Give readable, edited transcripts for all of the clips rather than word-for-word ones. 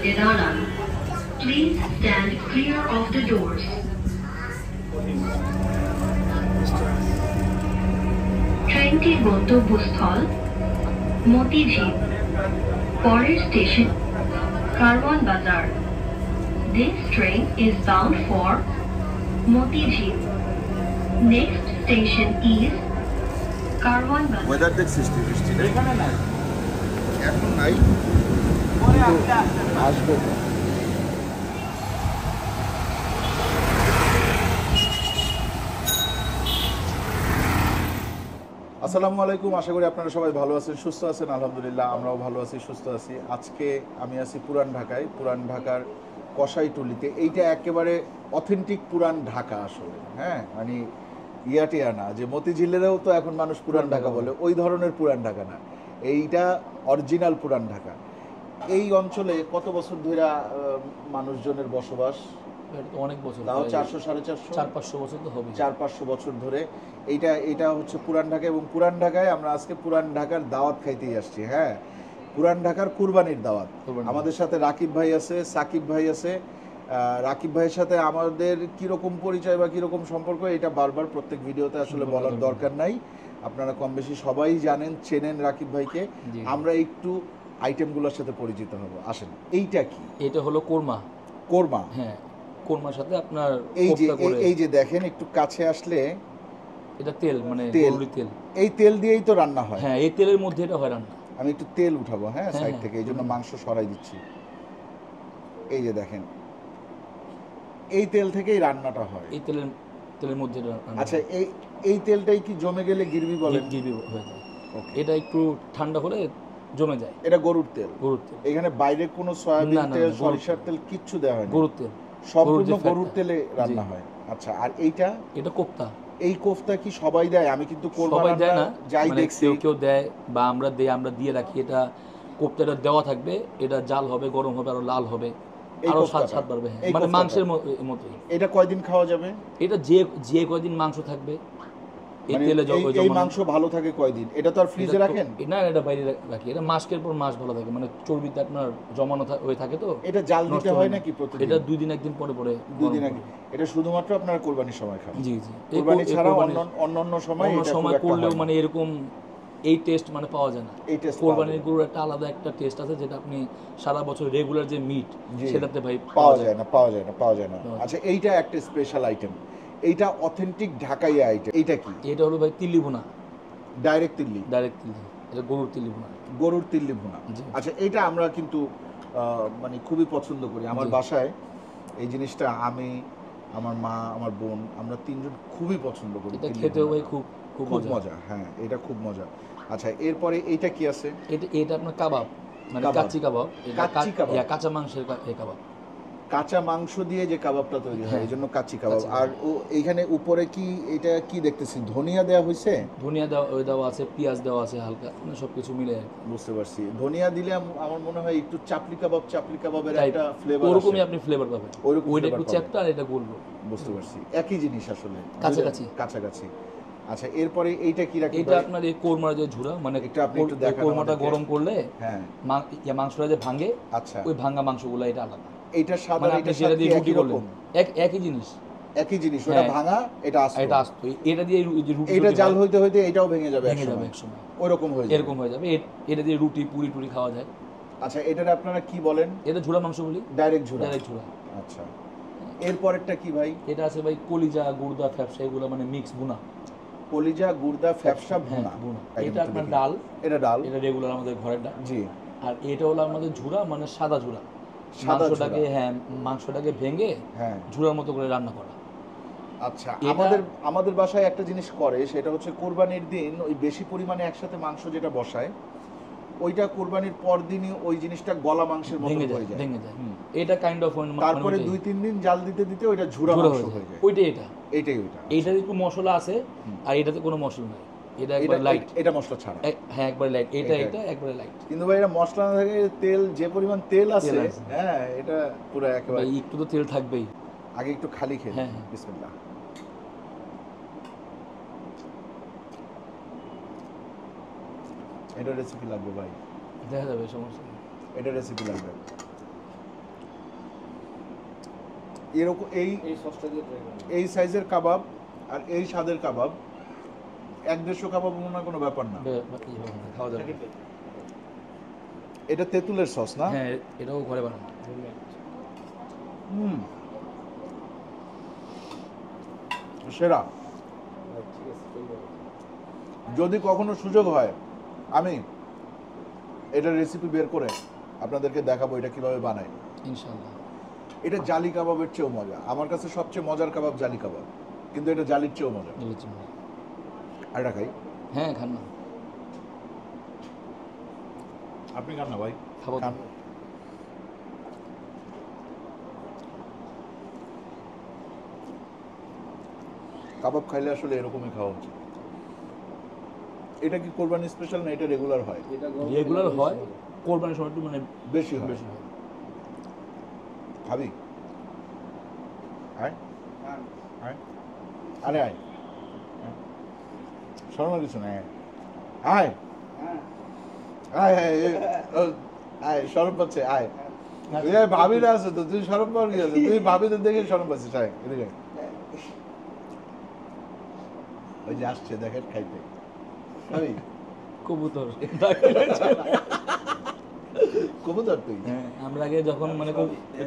গেটে দাঁড়ান। Please stand clear of the doors. ট্রেনটির গন্তব্যস্থল মতিঝিল। পরের স্টেশন কারওয়ান বাজার। This train is bound for Motijhil. Next station is Karwan Bazar. Weather দেখছিস তুই বৃষ্টি এখানে নাই, এখন নাই, আসবে। আসসালামু আলাইকুম, আশা করি আপনারা সবাই ভালো আছেন, সুস্থ আছেন। আলহামদুলিল্লাহ আমরাও ভালো আছি, সুস্থ আছি। আজকে আমি আছি পুরান ঢাকায়, পুরান ঢাকার কসাইটুলিতে। এইটা একেবারে অথেন্টিক পুরান ঢাকা আসলে, হ্যাঁ, মানে ইয়াটিয়া না যে মতিঝিলেরও তো এখন মানুষ পুরান ঢাকা বলে, ওই ধরনের পুরান ঢাকা না, এইটা অরিজিনাল পুরান ঢাকা। এই অঞ্চলে কত বছর ধরে মানুষজনের বসবাস? অনেক বছর, তাও 400 450 400-500 বছর তো হবে, 400-500 বছর ধরে এটা হচ্ছে পুরান ঢাকা। এবং পুরান ঢাকায় আমরা আজকে পুরান ঢাকার দাওয়াত খাইতেই আসছি। হ্যাঁ, পুরান ঢাকার কুরবানির দাওয়াত। আমাদের সাথে রাকিব ভাই আছে, সাকিব ভাই আছে। রাকিব ভাইয়ের সাথে আমাদের কিরকম পরিচয় বা কিরকম সম্পর্ক, এটা বারবার প্রত্যেক ভিডিওতে আসলে বলার দরকার নাই, আপনারা কম বেশি সবাই জানেন, চেনেন রাকিব ভাইকে। আমরা একটু আইটেমগুলোর সাথে পরিচিত হব, আসেন। এইটা কি? এটা হলো কোরমা। কোরমা, হ্যাঁ, কোরমার সাথে আপনার এই যে দেখেন, একটু কাছে আসলে এটা তেল, মানে গরুর তেল। এই তেল দিয়েই তো রান্না হয়। হ্যাঁ, এই তেলের মধ্যে এটা হয় রান্না। আমি একটু তেল উঠাবো, হ্যাঁ, সাইড থেকে, এই জন্য মাংস সরাই দিচ্ছি। এই যে দেখেন, এই তেল থেকেই রান্নাটা হয়, এই তেলের মধ্যে। আচ্ছা, এই তেলটাই কি জমে গেলে গিরবি বলে? গিরবি হয়ে যায়। এটা একটু ঠান্ডা হলে জমে যায়। এটা গরুর তেল। গরুর তেল, এখানে বাইরে কোনো সয়াবিন তেল, সরিষার তেল কিচ্ছু দেওয়া হয় না, গরুর তেল, সম্পূর্ণ গরুর তেলে রান্না হয়। আচ্ছা, আর এটা কোফতা। এই কোফতা কি সবাই দেয়? আমি কিন্তু সবাই দেয় না, যাই দেখছি, কেউ দেয় বা আমরা দিয়ে রাখি। এটা কোফতাটা দেওয়া থাকবে, এটা জাল হবে, গরম হবে, আরো লাল হবে, আরো স্বাদ বাড়বে, মানে মাংসের মতোই। এটা কয়দিন খাওয়া যাবে? এটা যে কয়দিন মাংস থাকবে এই তেলে, এই মাংস ভালো থাকে কয়দিন? এটা তো আর ফ্রিজে রাখেন না, এটা বাইরে রাখি। এটা মাসের পর মাস ভালো থাকে, মানে চর্বিতে আপনার জমানো হয়ে থাকে। তো এটা জাল দিতে হয় নাকি প্রতিদিন? এটা 2 দিন 1 দিন পরে 2 দিন আগে। এটা শুধুমাত্র আপনারা কুরবানির সময় খান? জি জি, কুরবানি ছাড়া অন্য সময় করলেও মানে এরকম এই টেস্ট মানে পাওয়া যায় না। এই টেস্ট কোরবানির গরুর একটা আলাদা একটা টেস্ট আছে, যেটা আপনি সারা বছর রেগুলার যে মিট, সেটাতে ভাই পাওয়া যায় না। আচ্ছা, এইটা একটা স্পেশাল আইটেম, এইটা অথেন্টিক ঢাকাই আইটেম। এইটা কি? এটা হলো ভাই তিল্লি ভুনা। ডাইরেক্ট তিল্লি? এটা গরুর তিল্লি ভুনা। গরুর তিল্লি ভুনা। আচ্ছা, এটা আমরা কিন্তু মানে খুবই পছন্দ করি। আমার বাসায় এই জিনিসটা আমি, আমার মা, আমার বোন, আমরা 3 জন খুবই পছন্দ করি। এটা খেতেও ভাই খুব মজা। হ্যাঁ, এটা খুব মজা। আচ্ছা, এরপরে এইটা কি আছে? এটা আপনার কাবাব, মানে কাচ্চি কাবাব। কাঁচা মাংসের কাবাব। কাঁচা মাংস দিয়ে যে কাবাবটা তৈরি হয়, এই জন্য কাচ্চি কাবাব। আর এইখানে উপরে কি, এটা কি দেখতেছি, ধনিয়া দেওয়া হয়েছে? ধনিয়া দেওয়া আছে, পেঁয়াজ দেওয়া আছে হালকা, মানে সবকিছু মিলে। বুঝতে পারছি। ধনিয়া দিলে আমার মনে হয় একটু চাপলি কাবাবের একটা ফ্লেভার, ওরকমই আপনি ফ্লেভার পাবেন। ওইটা একটু চ্যাপ্টা আর এটা গোল। বুঝতে পারছি, একই জিনিস আসলে, কাছাকাছি। আচ্ছা, এরপরে এইটা কি রাখি? এটা আপনার এই কোরমার যে ঝুরা, মানে কোরমাটা গরম করলে হ্যাঁ মাংসটা যে ভাঙে, আচ্ছা, ওই ভাঙা মাংসগুলো এটা আলাদা। এটা সাদা, এটা যেটা দিয়ে রুটি করলেন একই জিনিস, ওটা ভাঙা, এটা আস্ত। এটা দিয়ে রুটি, এটা জাল হইতে এটাও ভেঙে যাবে একসময়, ওইরকম এরকম হয়ে যাবে। এটা দিয়ে রুটি পুরি খাওয়া যায়। আচ্ছা, এটার আপনারা কি বলেন? এটা ঝুরা মাংস বলি, ডাইরেক্ট ঝুরা। আচ্ছা, এরপরেরটা কি ভাই? এটা আছে ভাই কলিজা, গুর্দা, ফ্যাপসা, এগুলো মানে মিক্স ভুনা। কলিজা, গুর্দা, ফ্যাপসা ভুনা। এটা আপনার ডাল, এটা রেগুলার আমাদের ঘরের ডাল। জি। আর এটা হলো আমাদের ঝুরা, মানে সাদা ঝুরা। মাংসটাকে ভেঙে ঝুরার মতো করে রান্না করা। আচ্ছা, আমাদের বাসায় একটা জিনিস করে, সেটা হচ্ছে কুরবানির দিন ওই বেশি পরিমাণে একসাথে মাংস যেটা বসায়, ওইটা কুরবানির পর দিনই ওই জিনিসটা গলা মাংসের মতো হয়ে যায়, ভেঙে যায়। এটা কাইন্ড অফ, তারপরে 2-3 দিন জাল দিতে ওইটা ঝুরা মাংস হয়ে যায়। এইটার একটু মশলা আছে, আর এটাতে কোনো মশলা নাই। এটা একবার লাইট, এটা মশলা ছাড়া। হ্যাঁ, একবার লাইট। এটা একবারে লাইট। কিন্তু ভাই, এটা মশলা না থাকে, তেল, যে পরিমাণ তেল আছে, হ্যাঁ, এটা পুরো একেবারে একটু তো তেল থাকবেই। আগে একটু খালি খেয়ে। হ্যাঁ, বিসমিল্লাহ। এটা রেসিপি লাগবে ভাই, দেখা যাবে, সমস্যা নেই। এটা রেসিপি লাগবে। এরকম এই সসটা দিয়ে ট্রাই করুন। এই সাইজের কাবাব আর এই স্বাদের কাবাব 1-150 কাবাব মনে হয় কোনো ব্যাপার না। খাওয়া যাবে। এটা তেঁতুলের সস না? হ্যাঁ, এটাও ঘরে বানানো। হুম, সেরা। ঠিক আছে, চলবে। যদি কখনো সুযোগ হয় আমি এটার রেসিপি বের করে আপনাদেরকে দেখাবো এটা কিভাবে বানায়। ইনশাআল্লাহ। এটা জালি কাবাবের চেয়েও মজা। আমার কাছে সবচেয়ে মজার কাবাব জালি কাবাব, কিন্তু এটা জালির চেয়েও মজা। বুঝেছি। আর এটা খাই। হ্যাঁ, খান না। আপনি খান না ভাই? খাবো তো। খান। কাবাব খাইলে আসলে এরকমই খাওয়া উচিত। এটা কি কোরবানি স্পেশাল না এটা রেগুলার হয়? এটা গরম রেগুলার তেলে হয়, বেশি হবে। কোরবানির সময় একটু মানে বেশি হয়। বেশি হয়। খাবি? আয় হ্যাঁ। আয়, আরে আয়, শর্মা কিছু নাই, আয় হ্যাঁ। আয় আয় আয়, সরম পাচ্ছে, আয়। ভাবিরা আছে তো, তুই সরম পাওয়ার কি আছে? তুই ভাবিদের দেখে সরম পাচ্ছিস, আয় এদিকে। ওই যে আসছে দেখেন খাইতে, খাবি? কবুতর। কবুতর তুই? হ্যাঁ, আমরা আগে যখন মানে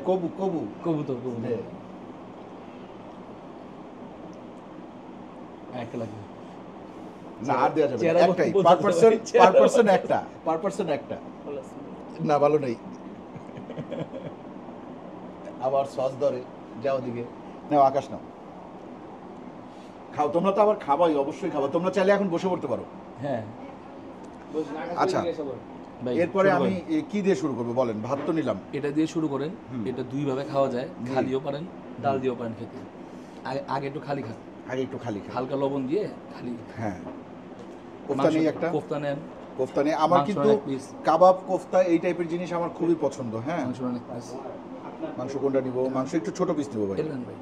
কবু কবু কবুতর একটা লাগবে। না আর দেওয়া যাবে না, চেহারা একটাই বলতে পার হবে, পার্সন, চেহারা পার পার্সন একটা, পার পার্সন একটা। না ভালো নেই, আবার সস ধরে যাও দিকে। নাও আকাশ নাও, খাও। তোমরা তো আবার খাবাই, অবশ্যই খাবা। তোমরা চাইলে এখন বসে পড়তে পারো। হ্যাঁ বলছি, আকাশ আচ্ছা। থেকে এসে বল। ভাই, এরপরে শুরু আমি করেন। কি দিয়ে শুরু করবো বলেন? ভাত তো নিলাম। এটা দিয়ে শুরু করেন। হুম। এটা দুই ভাবে খাওয়া যায়, জি। খালিও পারেন, ডাল দিয়েও পারেন খেতে। আগে একটু খালি খান, আগে একটু খালি খাই। হালকা লবণ দিয়ে খালি। হ্যাঁ, কোফতা নেই একটা? কোফতা নেন, কোফতা নেই আমার, মাংস কিন্তু এক পিস। কাবাব কোফতা এই টাইপের জিনিস আমার খুবই পছন্দ। হ্যাঁ, মাংস অনেক পিস। মাংস কোনটা নিব? মাংস একটু ছোট পিস নিব ভাই। এটা নেন ভাই,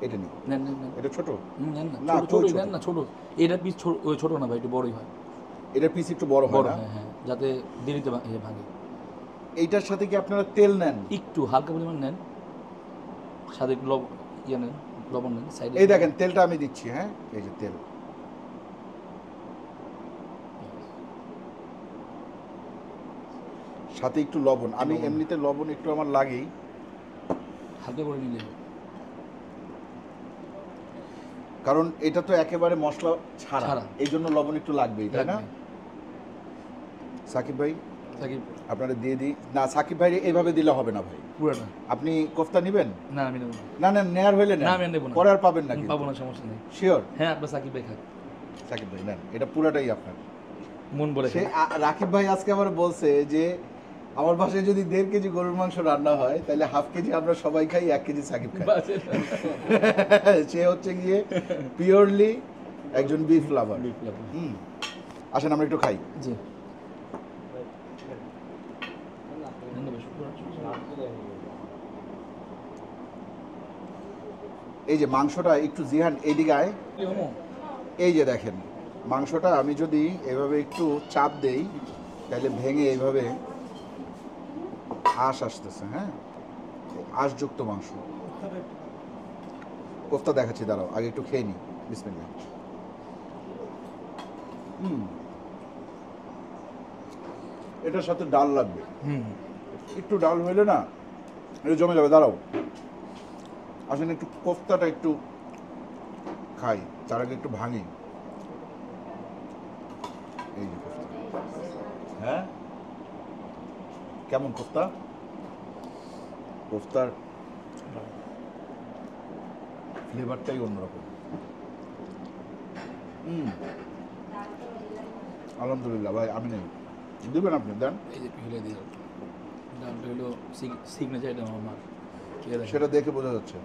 এটা নিই। নেন নেন নেন। এটা ছোট? নেন না, না, ছোট ছোট। নেন না, ছোট। এটা পিস ওই ছোট না ভাই, একটু বড়ই হয়। এটার পিস একটু বড় হয় বড় না? হয়, হ্যাঁ, যাতে দেরিতে ভাঙে। এইটার সাথে কি আপনারা তেল নেন? একটু হালকা পরিমাণ নেন, সাথে একটু নেন, লবণ নেন সাইডে। এই দেখেন তেলটা আমি দিচ্ছি। হ্যাঁ, এই যে তেল। সাথে একটু লবণ। আমি লবণ। এমনিতে লবণ একটু আমার লাগেই, হালকা করে নিলে হবে। কারণ এটা তো একেবারে মশলা ছাড়া, ছাড়া। এই জন্য লবণ একটু লাগবেই, তাই না? লাগবে। সাকিব ভাই সাকিব, আপনারা দিয়ে দিই না? সাকিব ভাই এইভাবে দিলে হবে না ভাই। পুরোটা। আপনি কোফতা নেবেন? না, আমি নেবো না। না না, নেয়ার হইলে না, আমি আর নেবো না। পরে আর পাবেন না। পাবো না, সমস্যা নেই। শিওর? হ্যাঁ, আপনার সাকিব ভাই খান, সাকিব ভাই নেন, এটা পুরাটাই আপনার। মন বলে সে খান। রাকিব ভাই আজকে আবার বলছে যে আমার বাসায় যদি 1.5 কেজি গরুর মাংস রান্না হয় তাহলে 1/2 কেজি আমরা সবাই খাই, 1 কেজি সাকিব খাই। বাস এটা। সে হচ্ছে গিয়ে পিওরলি একজন বিফ লাভার। Beef lover। আসেন আমরা একটু খাই। জি। না, নেন না, বেশ, পুরোটা। আপনি দেখেন। এই যে মাংসটা একটু জিহান এইদিকে আয়। কি হমো? এই যে দেখেন মাংসটা আমি যদি এভাবে একটু চাপ দেই তাহলে ভেঙে এইভাবে আঁশ আসতেছে। হ্যাঁ, আঁশযুক্ত মাংস। কোফতা দেখাচ্ছি, দাঁড়াও আগে একটু খেয়ে নিই। বিসমিল্লাহ। এটার সাথে ডাল লাগবে, হুম। একটু ডাল হইলে না এটা জমে যাবে। দাঁড়াও, আসলে একটু কোফতাটা একটু খাই, তার আগে একটু ভাঙি। এই যে কোফতা। হ্যাঁ, কেমন কোফতা? কোফতার ফ্লেভারটাই অন্যরকম। আলহামদুলিল্লাহ ভাই, আমি নেই। দিবেন আপনি? দেন। এই যে পিহলে দিয়ে দাও। ডালটা হলো সিগনেচার, এটা আমার মার। খেয়ে দেখেন। সেটা দেখে বোঝা যাচ্ছে।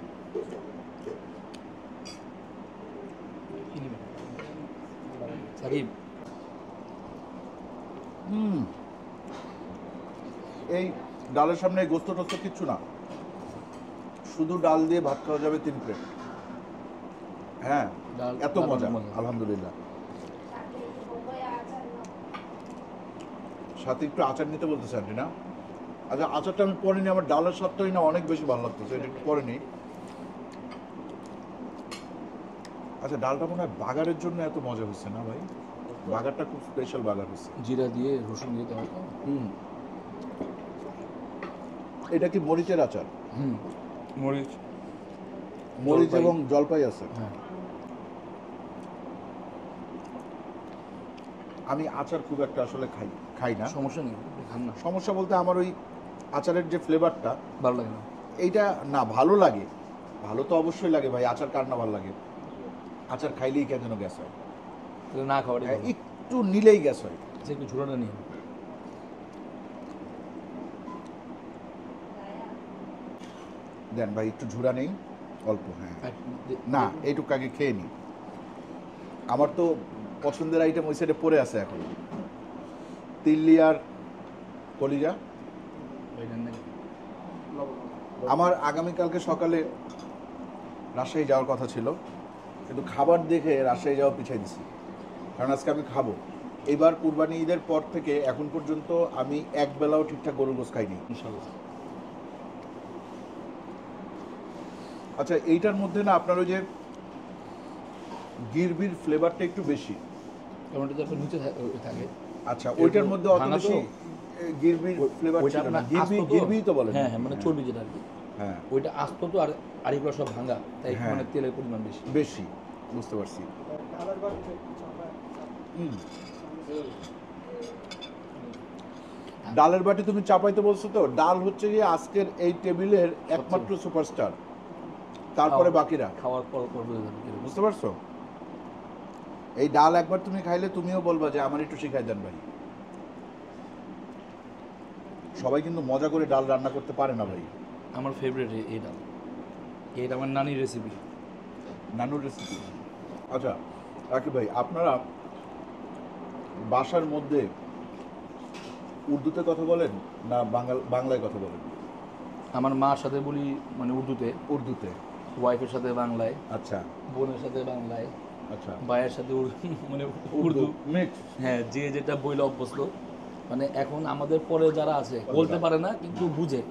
কি নিবেন? সাকিব, এই ডালের সামনে এই গোস্ত টোস্ত কিচ্ছু না, শুধু ডাল দিয়ে ভাত খাওয়া যাবে 3 প্লেট। হ্যাঁ, ডাল- এত ডাল মজা। অনেক মজা। আলহামদুলিল্লাহ। সাথে একটু আচার নিতে বলতেছে আন্টি না? আচ্ছা, আচারটা আমি পরে নিই। আমার ডালের স্বাদটাই না অনেক বেশি ভালো লাগতেছে, এটা একটু পরে নিই। আচ্ছা, ডালটা মনে হয় বাগারের জন্য এত মজা হচ্ছে না ভাই? বাগারটা খুব স্পেশাল বাগার হচ্ছে। জিরা দিয়ে রসুন দিয়ে দেওয়া হয়। এটা কি মরিচের আচার? মরিচ মরিচ জলপাই। এবং জলপাই আছে। হ্যাঁ আমি আচার খুব একটা আসলে খাই না। সমস্যা নেই, খান না, সমস্যা বলতে আমার ওই আচারের যে ফ্লেভারটা, ভালো লাগে না। এইটা না ভালো লাগে। ভালো তো অবশ্যই লাগে ভাই, আচার কার না ভালো লাগে? আচার খাইলেই কেন যেন গ্যাস হয়, তাহলে না খাওয়াটাই ভালো। একটু নিলেই গ্যাস হয়। আচ্ছা, একটু ঝোড়াটা নিয়ে দেন ভাই, একটু ঝুড়া নেই অল্প। হ্যাঁ না, এইটুকু আগে খেয়ে নি। আমার তো পছন্দের আইটেম ওই সাইডে পড়ে আছে এখন, তিল্লি আর কলিজা। আমার আগামীকালকে সকালে রাজশাহী যাওয়ার কথা ছিল, কিন্তু খাবার দেখে রাজশাহী যাওয়া পিছাই দিছি, কারণ আজকে আমি খাবো। এবার কুরবানি ঈদের পর থেকে এখন পর্যন্ত আমি এক বেলাও ঠিকঠাক গরুর গোশত খাইনি। ইনশাল্লাহ। আচ্ছা, এইটার মধ্যে না আপনার ওই যে গিরবির ফ্লেভারটা একটু বেশি। টমেটো তো আপনার নিচে থাকে। আচ্ছা, ওইটার মধ্যে অত ভাঙা তো? বেশি গিরবির ফ্লেভার ওইটা ছিল না। আপনার আস্ত তো? গিরবি তো বলেন। হ্যাঁ হ্যাঁ, মানে চর্বি যেটা আর কি, হ্যাঁ ওইটা আস্ত তো, আর এগুলো সব ভাঙা, তাই হ্যাঁ। মানে তেলের পরিমাণ বেশি। বেশি, বুঝতে পারছি। ডালের বাটি তুমি চাপাইতে বলছো তো, ডাল হচ্ছে গিয়ে আজকের এই টেবিলের একমাত্র সুপারস্টার, তারপরে বাকিরা। খাওয়ার পর পর বুঝে যাবে কিরকম। বুঝতে পারছো? এই ডাল একবার তুমি খাইলে তুমিও বলবা যে আমার একটু শিখাই দেন ভাই। সবাই কিন্তু মজা করে ডাল রান্না করতে পারে না ভাই। আমার ফেভারিট এই ডাল, এটা আমার নানির রেসিপি। নানুর রেসিপি। আচ্ছা রাকিব ভাই, আপনারা বাসার মধ্যে উর্দুতে কথা বলেন না বাংলায় কথা বলেন? আমার মার সাথে বলি মানে উর্দুতে, উর্দুতে। ওয়াইফের সাথে বাংলায়, আচ্ছা বোনের সাথে বাংলায়, আচ্ছা। ভাইয়ের সাথে মানে উর্দু। মিক্স। হ্যাঁ, যে যেটা বইলে অভ্যস্ত। মানে এখন আমাদের পরে যারা আছে বলতে পারে না কিন্তু বুঝে।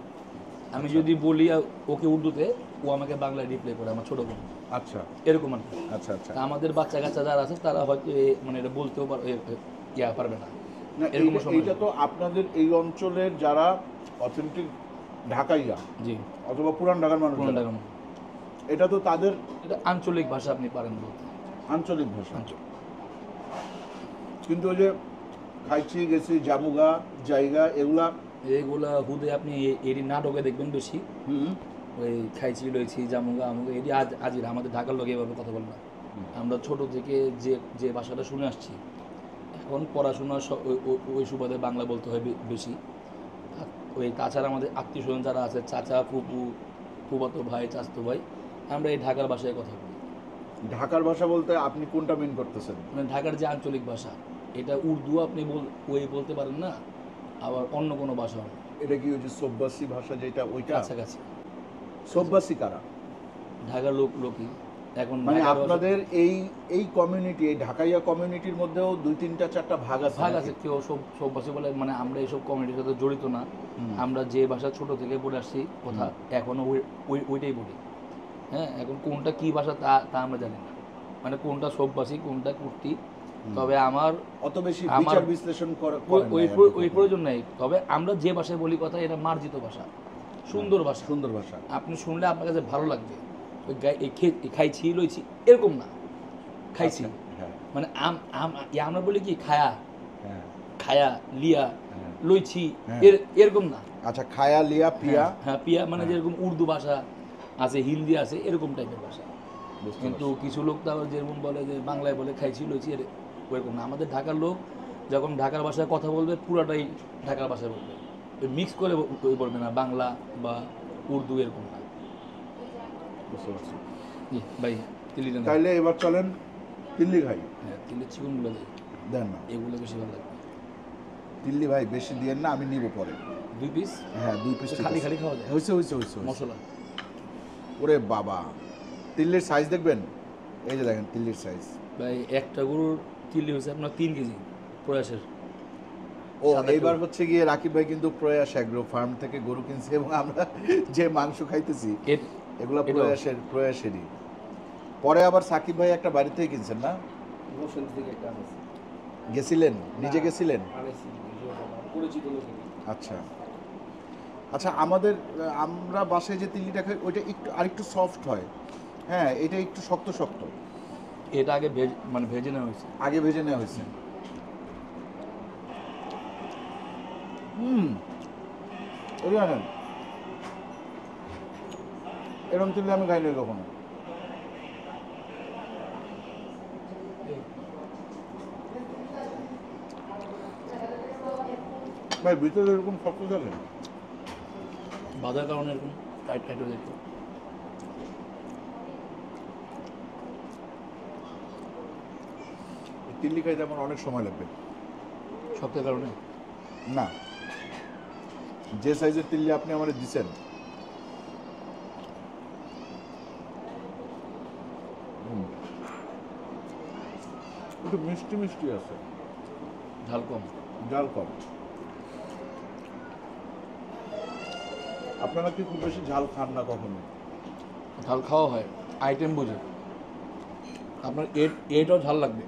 আমি যদি বলি ওকে উর্দুতে, ও আমাকে বাংলায় রিপ্লাই করে, আমার ছোট বোন। আচ্ছা এরকম আর কি। আচ্ছা আচ্ছা। তা আমাদের বাচ্চা কাচ্চা যারা আছে তারা হয়তো মানে এটা বলতেও পারবে না। না, এরকম সময় এইটা তো আপনাদের এই অঞ্চলের যারা অথেন্টিক ঢাকাইয়া জি, অথবা পুরান ঢাকার মানুষ পুরান যারা, ঢাকার মানুষ। এটা তো তাদের এটা আঞ্চলিক ভাষা আপনি পারেন বলতে। আঞ্চলিক ভাষা। আঞ্চলিক। কিন্তু ওই যে খাইছি গেছি জামুগা জায়গা এগুলা, এইগুলা হুদে আপনি এরই নাটকে দেখবেন বেশি। ওই খাইছি লইছি জামুগা আমুগা এটি আজিরা আমাদের ঢাকার লোক এভাবে কথা বলে না। আমরা ছোট থেকে যে ভাষাটা শুনে আসছি, এখন পড়াশোনা ওই সুবাদে বাংলা বলতে হয় বেশি। ওই তাছাড়া আমাদের আত্মীয় স্বজন যারা আছে, চাচা ফুপু, ফুফাতো ভাই, চাচাতো ভাই, আমরা এই ঢাকার ভাষায় কথা বলি। ঢাকার ভাষা বলতে আপনি কোনটা মিন করতেছেন? মানে ঢাকার যে আঞ্চলিক ভাষা, এটা উর্দু আপনি বলতে পারেন না, আবার অন্য কোনো ভাষা না। এটা কি ওই যে সব্বাসী ভাষা যেটা ওইটা? কাছাকাছি। সব্বাসী কারা? ঢাকার লোকই এখন মানে ঢাকার ভাষা- আপনাদের এই কমিউনিটি, এই ঢাকাইয়া কমিউনিটির মধ্যেও 2-3-4টা ভাগ আছে। ভাগ আছে, কেউ সব ভাষা বলে। মানে আমরা এইসব কমিউনিটির সাথে জড়িত না। আমরা যে ভাষা ছোট থেকে বলে আসছি কথা, এখনো ওইটাই বলি। হ্যাঁ, এখন কোনটা কি ভাষা তা আমরা জানি না, মানে কোনটা সবভাষী কোনটা কুর্তি। তবে আমার অত বেশি আমার- বিচার বিশ্লেষণ করেন না ওই প্রয়োজন নেই। তবে আমরা যে ভাষায় বলি কথা, এটা মার্জিত ভাষা, সুন্দর ভাষা। সুন্দর ভাষা। আপনি শুনলে আপনার কাছে ভালো লাগবে। ওই খাইছি লইছি এরকম না, খাইছি হ্যাঁ মানে আমরা বলি কি খায়া হ্যাঁ খায়া লিয়া হ্যাঁ। লইছি হ্যাঁ। এরকম না। আচ্ছা, খায়া লিয়া পিয়া। হ্যাঁ, পিয়া মানে যেরকম উর্দু ভাষা আছে, হিন্দি আছে, এরকম টাইপের ভাষা। বুঝতে কিন্তু পারছি। কিছু লোক তো আবার যেরকম বলে যে বাংলায় বলে খাইছি লইছি, ওইরকম না। আমাদের ঢাকার লোক যখন ঢাকার ভাষায় কথা বলবে, পুরাটাই ঢাকার ভাষায় বলবে, মিক্স করে বলবে না, বাংলা বা উর্দু এরকম না। বুঝতে পারছি। জি ভাই, তিল্লিটা না। তাইলে এবার চলেন দিল্লি ভাই। হ্যাঁ, তিল্লির চিকনগুলো দেয়, দেন না এগুলো বেশি ভালো লাগবে। দিল্লি ভাই বেশি দিয়েন না, আমি নিব পরে। 2 পিস হ্যাঁ 2 পিস খালি খালি খাওয়া যায়, হয়েছে হয়েছে হয়েছে। মশলা। ওরে বাবা, তিল্লির সাইজ দেখবেন, এই যে দেখেন তিল্লির সাইজ। ভাই একটা গরুর তিল্লি হয়েছে আপনার 3 কেজি প্রয়াসের। ও সাদা এইবার গরু। হচ্ছে গিয়ে রাকিব ভাই কিন্তু প্রয়াস অ্যাগ্রো ফার্ম থেকে গরু কিনছে, এবং আমরা যে মাংস খাইতেছি এর- এগুলো এটাও? প্রয়াসেরই। পরে আবার সাকিব ভাই একটা বাড়ি থেকে কিনছেন না? বসন্ত থেকে একটা আনেছি। গেছিলেন, নিজে গেছিলেন? আনেছি, পরিচিত লোকেরই। আচ্ছা আচ্ছা, আমরা বাসায় যে তিল্লিটা খাই ওইটা একটু আরেকটু সফট হয়, হ্যাঁ এটা একটু শক্ত শক্ত। এটা আগে মানে ভেজে নেওয়া হয়েছে। আগে ভেজে নেওয়া হয়েছে। ওই জানেন এরকম তিল্লি আমি খাইনি কখনো। ভাই ভিতরে এরকম শক্ত থাকে? বাজার কারণে এরকম টাইট টাইট হয়ে যেত। তিল্লি খাইতে আমার অনেক সময় লাগবে। শক্তের কারণে না, যে সাইজের তিল্লি আপনি আমার দিছেন একটু মিষ্টি মিষ্টি আছে, ঝাল কম। জাল কম। আপনারা কি খুব বেশি ঝাল খান না কখনো? ঝাল খাওয়া হয় আইটেম বুঝে। আপনার এটাও ঝাল লাগবে।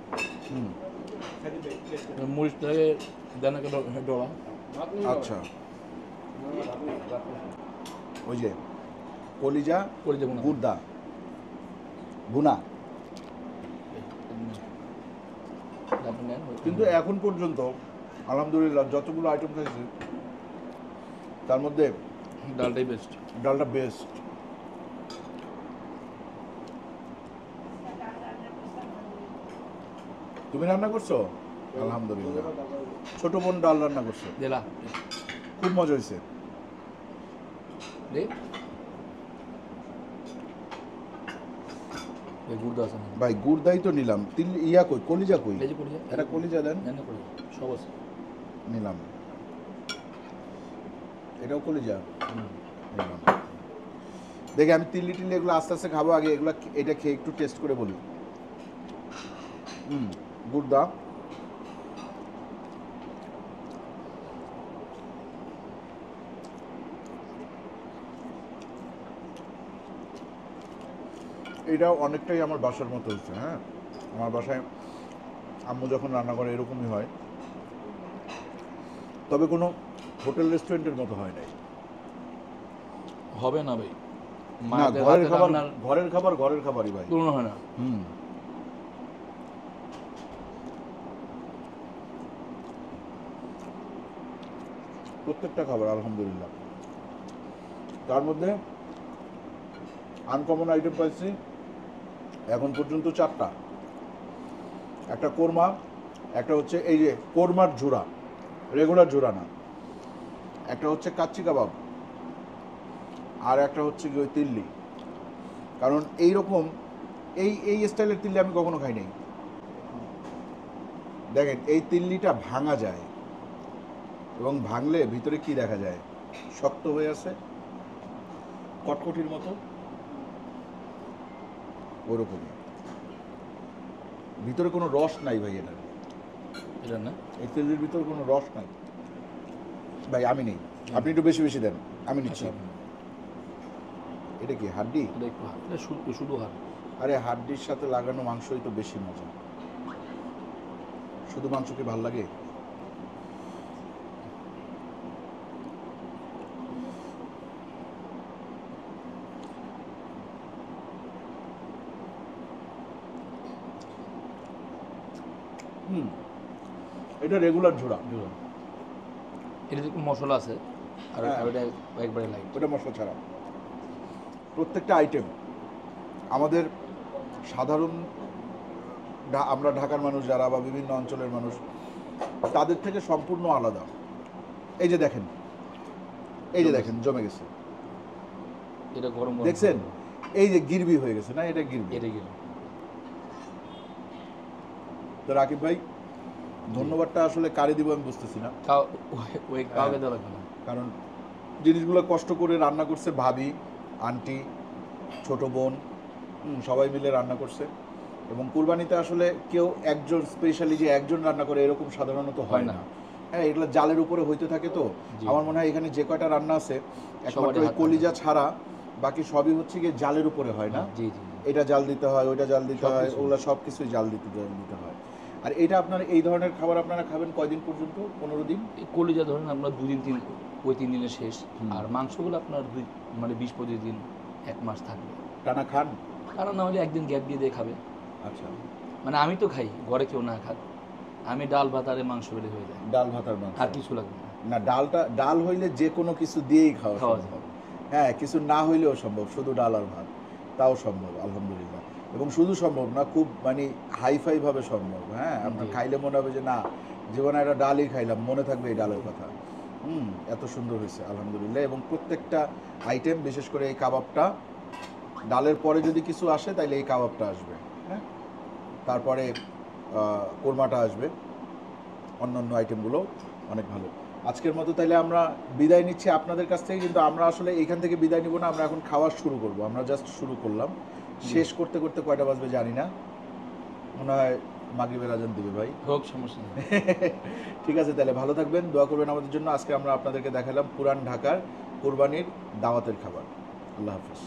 মরিচটাকে দেন একটা ডলা। আচ্ছা, ওই যে কলিজা করে দেবো না। গুড়দা ভুনা, আপনি নেন। কিন্তু এখন পর্যন্ত আলহামদুলিল্লাহ যতগুলো আইটেম খাইছি তার মধ্যে ডালটাই বেস্ট। ডালটা বেস্ট। তুমি রান্না করছো? আলহামদুলিল্লাহ। ছোট বোন ডাল রান্না করছে, দিলা খুব মজা হয়েছে। দে এই গুড় আছে না ভাই গুড়দাই তো নিলাম, ইয়া কই কলিজা কই? এই যে করে এটা কলিজা দেন, দেন করে সব আছে। নিলাম। এটাও কলিজা নিলাম। দেখে আমি তিল্লি টিল্লি এগুলো আস্তে আস্তে খাবো, আগে এগুলো এটা খেয়ে একটু টেস্ট করে বলি। গুড়দা এটাও অনেকটাই আমার বাসার মতো হচ্ছে। হ্যাঁ, আমার বাসায় আম্মু যখন রান্না করে এরকমই হয়, তবে কোনো হোটেল রেস্টুরেন্টের মতো হয় নাই। হবে না ভাই, না, মায়েদের ঘরের হাতের খাবার রান্নার ঘরের খাবারই ভাই। তুলনা হয় না। প্রত্যেকটা খাবার আলহামদুলিল্লাহ। তার মধ্যে আনকমন আইটেম পাইছি এখন পর্যন্ত 4টা। একটা কোরমা, একটা হচ্ছে এই যে কোরমার ঝুরা, রেগুলার ঝুরা না, একটা হচ্ছে কাচ্চি কাবাব, আর একটা হচ্ছে কি ওই তিল্লি। কারণ এইরকম এই স্টাইলের তিল্লি আমি কখনো খাই নাই। দেখেন এই তিল্লিটা ভাঙা যায়, এবং ভাঙলে ভিতরে কি দেখা যায়, শক্ত হয়ে আছে কটকটির মতো, ওরকমই। ভিতরে কোনো রস নাই ভাই, এটা না এই তেলের ভিতরে কোনো রস নাই ভাই। আমি নেই, আপনি একটু বেশি বেশি দেন, আমি নিচ্ছি। আচ্ছা, এটা কি হাড্ডি? এটা একটু এটা শুধু হার। আরে হাড্ডির সাথে লাগানো মাংসই তো বেশি মজা। শুধু মাংস কি ভাল লাগে? এটা রেগুলার ঝোড়া, এটা একটু মশলা আছে, আর হ্যাঁ। ওটা একবারে লাইট। ওটা মশলা ছাড়া। প্রত্যেকটা আইটেম আমাদের সাধারণ আমরা ঢাকার মানুষ যারা বা বিভিন্ন অঞ্চলের মানুষ, তাদের থেকে সম্পূর্ণ আলাদা। এই যে দেখেন, এই যে দেখেন জমে গেছে, এটা গরম দেখছেন? এই যে গিরবি হয়ে গেছে না, এটা গিরবি। এটা গেল। তো রাকিব ভাই, ধন্যবাদটা আসলে কারে দিব আমি বুঝতেছি না, ওই কাউকে দেওয়া লাগবে না। কারণ জিনিসগুলো কষ্ট করে রান্না করছে ভাবি, আন্টি, ছোট বোন, সবাই মিলে রান্না করছে। এবং কুরবানিতে আসলে কেউ একজন স্পেশালি যে একজন রান্না করে এরকম সাধারণত হয় না। হ্যাঁ, এগুলো জালের উপরে হইতে থাকে। তো আমার মনে হয় এখানে যে কয়টা রান্না আছে একমাত্র ওই কলিজা ছাড়া বাকি সবই হচ্ছে গিয়ে জালের উপরে হয় না। জি জি। এটা জাল দিতে হয়, ওইটা জাল দিতে হয়, সবকিছু। ওগুলো সব কিছুই জাল দিতে হয়। আর এটা আপনার এই ধরনের খাবার আপনারা খাবেন কয়দিন পর্যন্ত? 15 দিন? এই কলিজা ধরেন আপনার 2 দিন ওই 3 দিনে শেষ। আর মাংসগুলো আপনার 20-25 দিন 1 মাস থাকবে। টানা খান? কারণ না হলে একদিন গ্যাপ দিয়ে খাবে। আচ্ছা, মানে আমি তো খাই, ঘরে কেউ না খাক, আমি ডাল ভাত আর এই মাংস হলে হয়ে যায়, ডাল ভাত আর মাংস? আর কিছু লাগবে না। না, ডাল হইলে যে কোনো কিছু দিয়েই খাওয়া খাওয়া সম্ভব। হ্যাঁ, কিছু না হইলেও সম্ভব, শুধু ডাল আর ভাত তাও সম্ভব আলহামদুলিল্লাহ। এবং শুধু সম্ভব না, খুব মানে হাইফাই ভাবে সম্ভব। হ্যাঁ, আপনার জি। খাইলে মনে হবে যে না, জীবনে একটা ডালই খাইলাম, মনে থাকবে এই ডালের কথা। এত সুন্দর হয়েছে আলহামদুলিল্লাহ। এবং প্রত্যেকটা আইটেম, বিশেষ করে এই কাবাবটা, ডালের পরে যদি কিছু আসে তাইলে এই কাবাবটা আসবে। হ্যাঁ, তারপরে কোরমাটা আসবে, অন্যান্য আইটেমগুলো অনেক ভালো। আজকের মতো তাইলে আমরা বিদায় নিচ্ছি আপনাদের কাছ থেকে, কিন্তু আমরা আসলে এখান থেকে বিদায় নিব না, আমরা এখন খাওয়া শুরু করব। আমরা জাস্ট শুরু করলাম, শেষ করতে করতে কয়টা বাজবে জানি না, মনে হয় মাগরিবের আজান দিবে ভাই। হোক, সমস্যা নেই। ঠিক আছে, তাহলে ভালো থাকবেন, দোয়া করবেন আমাদের জন্য। আজকে আমরা আপনাদেরকে দেখালাম পুরান ঢাকার কোরবানির দাওয়াতের খাবার। আল্লাহ হাফিজ।